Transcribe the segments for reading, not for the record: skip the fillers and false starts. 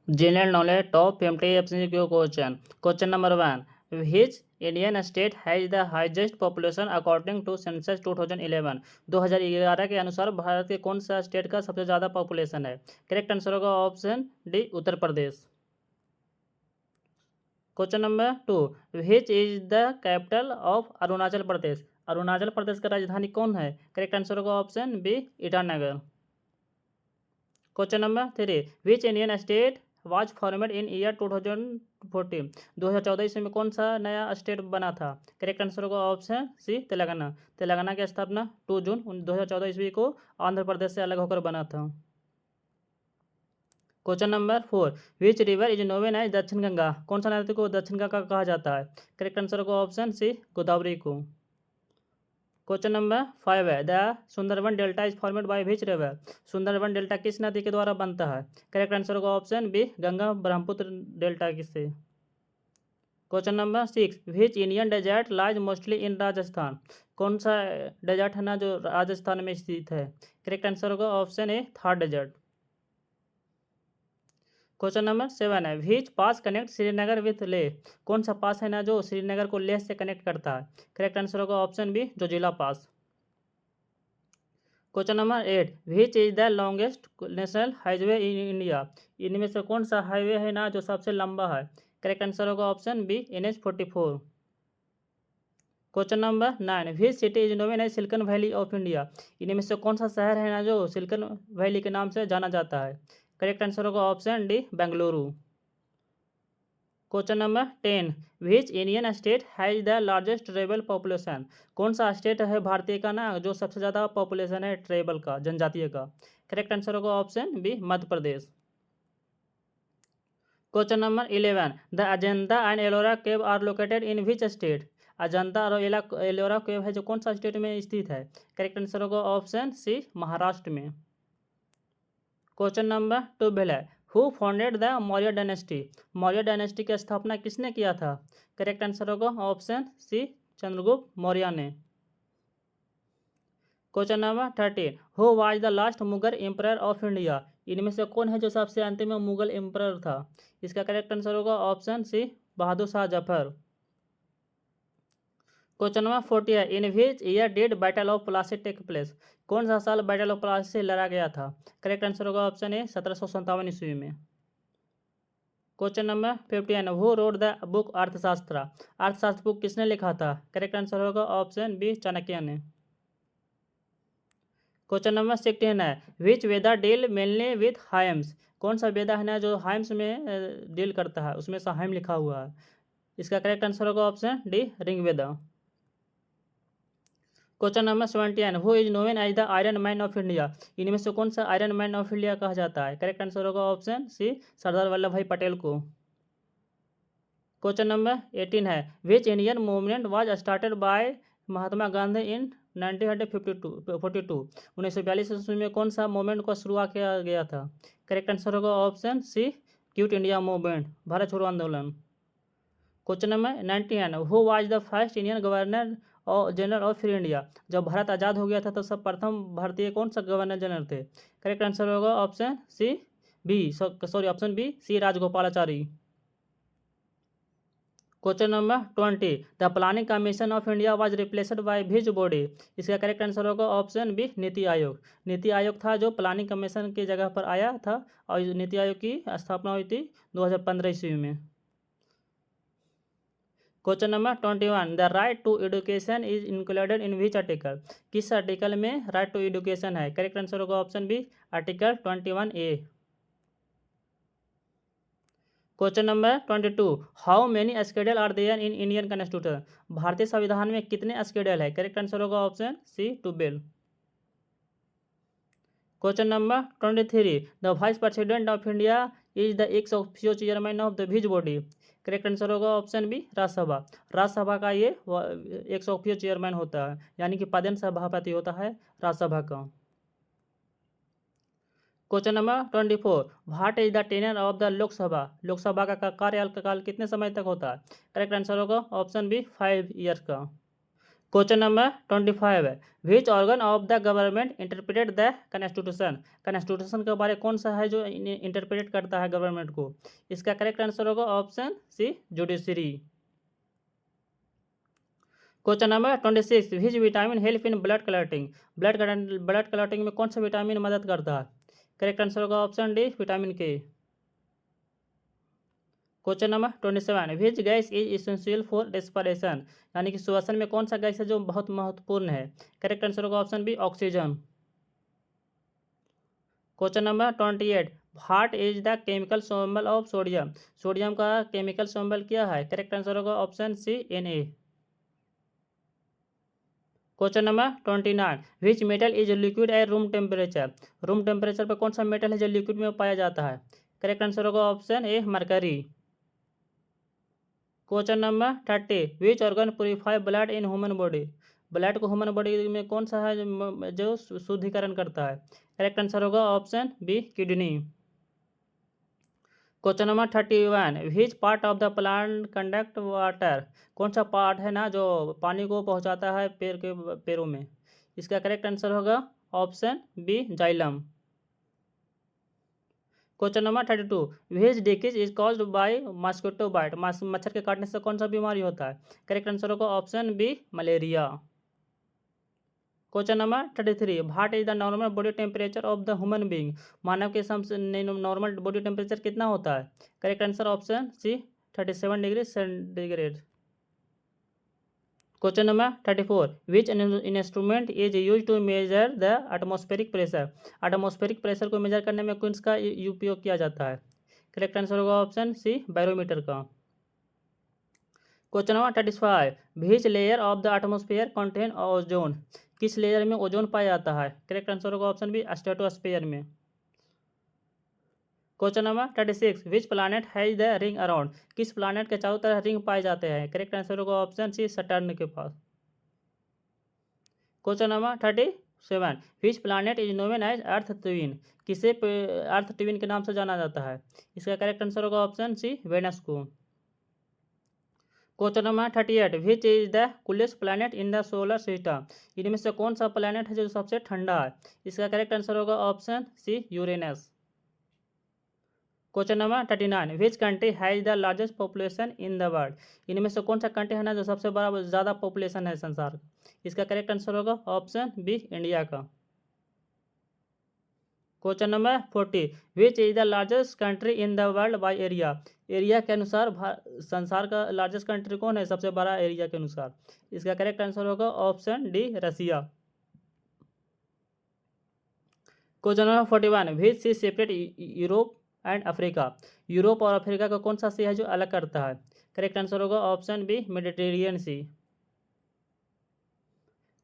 General knowledge top 50 MCQ question. Question number 1, which Indian state has the highest population according to census 2011? 2011 के अनुसार भारत के कौन सा state का सबसे ज़्यादा पॉपुलेशन है? करेक्ट आंसर होगा option D, Uttar Pradesh. Question number 2, which is the capital of Arunachal Pradesh? Arunachal Pradesh का राजधानी कौन है? करेक्ट आंसर होगा option B, Itanagar. Question number 3, which Indian state was formed in year 2014? 2014 ईस्वी में कौन सा नया स्टेट बना था? करेक्ट आंसर होगा ऑप्शन सी, तेलंगाना। तेलंगाना की स्थापना 2 जून 2014 ईस्वी को आंध्र प्रदेश से अलग होकर बना था। Question number 4, which river is known as Dakshin Ganga? कौन सा नदी को दक्षिण गंगा कहा जाता है? करेक्ट आंसर होगा ऑप्शन सी, गोदावरी को। क्वेश्चन नंबर 5 है, the Sundarban delta is formed by which river? Sundarban delta किस नदी के द्वारा बनता है? करेक्ट आंसर होगा option B, Ganga Brahmaputra delta से। Question number 6, which Indian desert lies mostly in Rajasthan? कौन सा डेजर्ट है ना जो राजस्थान में स्थित है? करेक्ट आंसर होगा option A, Thar desert. Question number 7 है, which pass connect Srinagar with Leh? कौन सा पास है ना जो श्रीनगर को लेह से कनेक्ट करता है? करेक्ट आंसर होगा option B, Zojila pass. Question number 8, which is the longest national highway in India? इनमें से कौन सा हाईवे है ना जो सबसे लंबा है? करेक्ट आंसर होगा option B, NH 44। Question number 9, which city is known as silicon valley of India? इनमें से कौन सा शहर है ना जो सिलिकॉन वैली के नाम से जाना जाता है? करेक्ट आंसर होगा option D, Bengaluru. Question number 10, which Indian state has the largest tribal population? कौन सा स्टेट है भारतीय का ना जो सबसे ज़्यादा पॉपुलेशन है ट्राइबल का, जनजातीय का? करेक्ट आंसर होगा option B, Madhya Pradesh. Question number 11, the Ajanta and Ellora cave are located in which state? Ajanta और एलोरा केव है जो कौन सा स्टेट में स्थित है? करेक्ट आंसर होगा ऑप्शन सी, महाराष्ट्र में। क्वेश्चन नंबर 12 है, who founded the Maurya dynasty? Maurya dynasty की स्थापना किसने किया था? करेक्ट आंसर होगा ऑप्शन सी, चंद्रगुप्त मौर्य ने। Question number 13, who was the last Mughal emperor of India? इनमें से कौन है जो सबसे अंतिम मुगल एम्परर था? इसका करेक्ट आंसर होगा option C, Bahadur Shah Zafar. Question number 40 है, in which year did battle of Plassey take place? कौन सा साल बैटल ऑफ प्लासी से लड़ा गया था? करेक्ट आंसर होगा ऑप्शन ए, 1757 ईस्वी में। Question number 51, who wrote the book अर्थशास्त्र? अर्थशास्त्र बुक किसने लिखा था? करेक्ट आंसर होगा ऑप्शन बी, चाणक्य ने। क्वेश्चन नंबर 16 है, विच वेदा डील मेनली विथ हाइम्स? कौन सा वेदा है ना जो हाइम्स में डील करता है, उसमें से हाइम लिखा हुआ है? इसका करेक्ट आंसर होगा option D, Rigveda. Question number 71, who is known as the iron man of India? इनमें से कौन सा आयरन मैन ऑफ इंडिया कहा जाता है? करेक्ट आंसर होगा ऑप्शन सी, सरदार वल्लभ भाई पटेल को। क्वेश्चन नंबर 18 है, which Indian movement was started by Mahatma Gandhi in 1942? 1942 ईस्वी में कौन सा मूवमेंट को शुरुआत किया गया था? करेक्ट आंसर होगा option C, quit India movement, Bharat छोड़ो आंदोलन। Question number 19, who was the first Indian governor general of free India? जब भारत आज़ाद हो गया था तो सब प्रथम भारतीय कौन सा गवर्नर जनरल थे? करेक्ट आंसर होगा option C, B sorry option B, C Rajagopalachari. Question number 20, the planning commission of India was replaced by which body? इसका करेक्ट आंसर होगा ऑप्शन बी, नीति आयोग। नीति आयोग था जो प्लानिंग कमीशन की जगह पर आया था और नीति आयोग की स्थापना हुई थी 2015 ईस्वी में। Question number 21, the right to education is included in which article? किस आर्टिकल में राइट टू एजुकेशन है? करेक्ट आंसर होगा option B, article 21A। Question number 22, how many schedule are there in Indian constitution? भारतीय संविधान में कितने schedule है? Correct answer होगा option C, 12। Question number 23, the vice president of India is the ex officio chairman of the which body? Correct answer होगा option B, Rajya Sabha. Rajya Sabha का ये x officio chairman होता है, यानी कि पदेन सभापति होता है राज्यसभा का। Question number 24, what is the tenure of the Lok Sabha? Lok Sabha का कार्यकाल कितने समय तक होता है? करेक्ट आंसर होगा ऑप्शन बी, 5 ईयर्स का। क्वेश्चन नंबर 25 है, which organ of the government interpreted the constitution. Constitution के बारे कौन सा है जो इंटरप्रेट करता है गवर्नमेंट को। इसका करेक्ट आंसर होगा option C, judiciary. Question number 26, which vitamin help in blood clotting. Blood clotting में कौन सा विटामिन मदद करता है। करेक्ट आंसर होगा option D, vitamin K. Question number 27, which gas is essential for respiration. यानी कि श्वसन में कौन सा गैस है जो बहुत महत्वपूर्ण है। करेक्ट आंसर होगा option B, oxygen. Question number 28, what is the chemical symbol of sodium. Sodium का केमिकल सिंबल क्या है। करेक्ट आंसर होगा option C, Na। Question number 29, which metal is liquid at room temperature. Room temperature पर कौन सा metal है जो liquid में पाया जाता है। करेक्ट आंसर होगा option A, mercury. Question number 30, which organ purify blood in human body. Blood को ह्यूमन बॉडी में कौन सा है जो शुद्धिकरण करता है। करेक्ट आंसर होगा option B, kidney. Question number 31, which part of the plant conduct water. कौन सा पार्ट है ना जो पानी को पहुंचाता है पेड़ों में। इसका करेक्ट आंसर होगा option B, xylem. Question number 32, which disease is caused by mosquito bite. मच्छर के काटने से कौन सा बीमारी होता है। करेक्ट आंसर होगा option B, malaria. Question number 33, what is the normal body temperature of the human being. मानव के नॉर्मल बॉडी टेम्परेचर कितना होता है। Correct answer option C, 37 degree centigrade. Question number 34, which instrument is use to measure the atmospheric pressure. Atmospheric pressure को measure करने में कौन सा उपयोग किया जाता है। करेक्ट आंसर होगा ऑप्शन सी, बैरोमीटर का। Question number 35, which layer of the atmosphere contain ozone. किस लेयर में ओजोन पाया जाता है। करेक्ट आंसर होगा ऑप्शन बी, स्ट्रेटोस्फेयर में। Question number 36, which planet has the ring around. किस प्लानट के चारों तरफ रिंग पाए जाते हैं। करेक्ट आंसर होगा ऑप्शन सी, सटर्न के पास। Question number 37, which planet is known as Earth twin. किसे अर्थ ट्विन के नाम से जाना जाता है। इसका करेक्ट आंसर होगा ऑप्शन सी, वेनस को। Question number 38, which is the coolest planet in the solar system. इनमें से कौन सा प्लानट है जो सबसे ठंडा है। इसका करेक्ट आंसर होगा option C, Uranus. Question number 39, which country has the largest population in the world. इनमें से कौन सा कंट्री है ना जो सबसे बड़ा ज़्यादा पॉपुलेशन है संसार का। इसका करेक्ट आंसर होगा ऑप्शन बी, इंडिया का। Question number 40, which is the largest country in the world by area. Area के अनुसार संसार का लार्जेस्ट कंट्री कौन है सबसे बड़ा एरिया के अनुसार। इसका करेक्ट आंसर होगा option D, Russia. Question number 41, which sea separate Europe and Africa. Europe और अफ्रीका का कौन सा सी है जो अलग करता है। करेक्ट आंसर होगा option B, Mediterranean sea.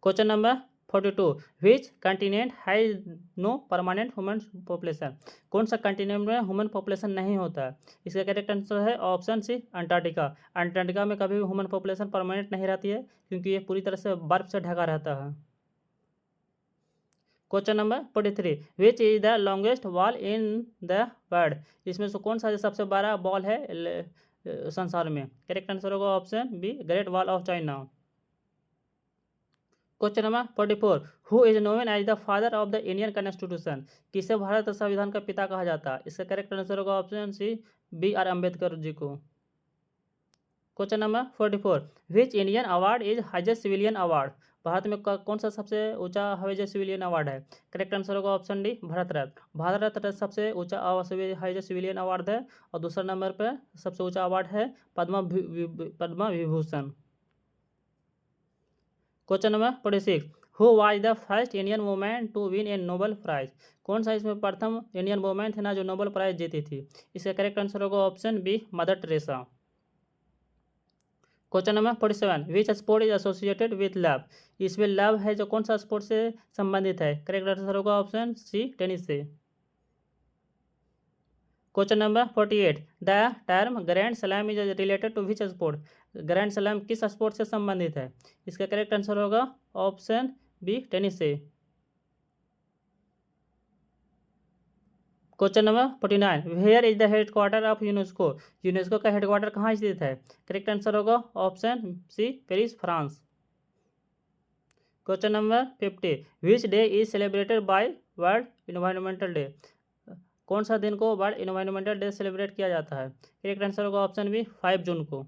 Question number 42, which continent has no permanent human population. कौन सा कंटिनेंट में ह्यूमन पॉपुलेशन नहीं होता है। इसका करेक्ट आंसर है ऑप्शन सी, अंटार्कटिका। अंटार्कटिका में कभी भी ह्यूमन पॉपुलेशन परमानेंट नहीं रहती है क्योंकि ये पूरी तरह से बर्फ से ढका रहता है। Question number 43, which is the longest wall in the world. इसमें से कौन सा सबसे बड़ा वॉल है संसार में। करेक्ट आंसर होगा option B, great wall of China. Question number 44, who is known as the father of the Indian constitution. किसे भारत संविधान का पिता कहा जाता है। इसका करेक्ट आंसर होगा option C, B R Ambedkar ji को। Question number 44, which Indian award is highest civilian award. Bharat में कौन सा सबसे ऊंचा हाईएस्ट सिविलियन अवार्ड है। करेक्ट आंसर होगा ऑप्शन डी, भारत रत्न। भारत रत्न सबसे ऊंचा हाईएस्ट सिविलियन अवार्ड है और दूसरा नंबर पर सबसे ऊंचा अवार्ड है Padma Vibhushan. Question number 46, who was the first Indian women to win a Nobel prize. कौन सा इसमें प्रथम इंडियन वुमेन थे ना जो नोबेल प्राइज जीती थी। इसका करेक्ट आंसर होगा option B, mother Teresa. Question number 47, which sport is associated with love. इसमें लव है जो कौन सा स्पोर्ट से संबंधित है। करेक्ट आंसर होगा ऑप्शन सी, टेनिस से। Question number 48, the term grand slam is related to which sport. Grand slam किस स्पोर्ट से संबंधित है। इसका करेक्ट आंसर होगा ऑप्शन बी, टेनिस से। Question number 49, where is the headquarter of UNESCO. UNESCO का headquarter कहाँ स्थित है। करेक्ट आंसर होगा option C, Paris, France. Question number 50, which day is celebrated by world environmental day? कौन सा दिन को वर्ल्ड इन्वायरमेंटल डे सेलिब्रेट किया जाता है? करेक्ट आंसर होगा ऑप्शन बी 5 जून को।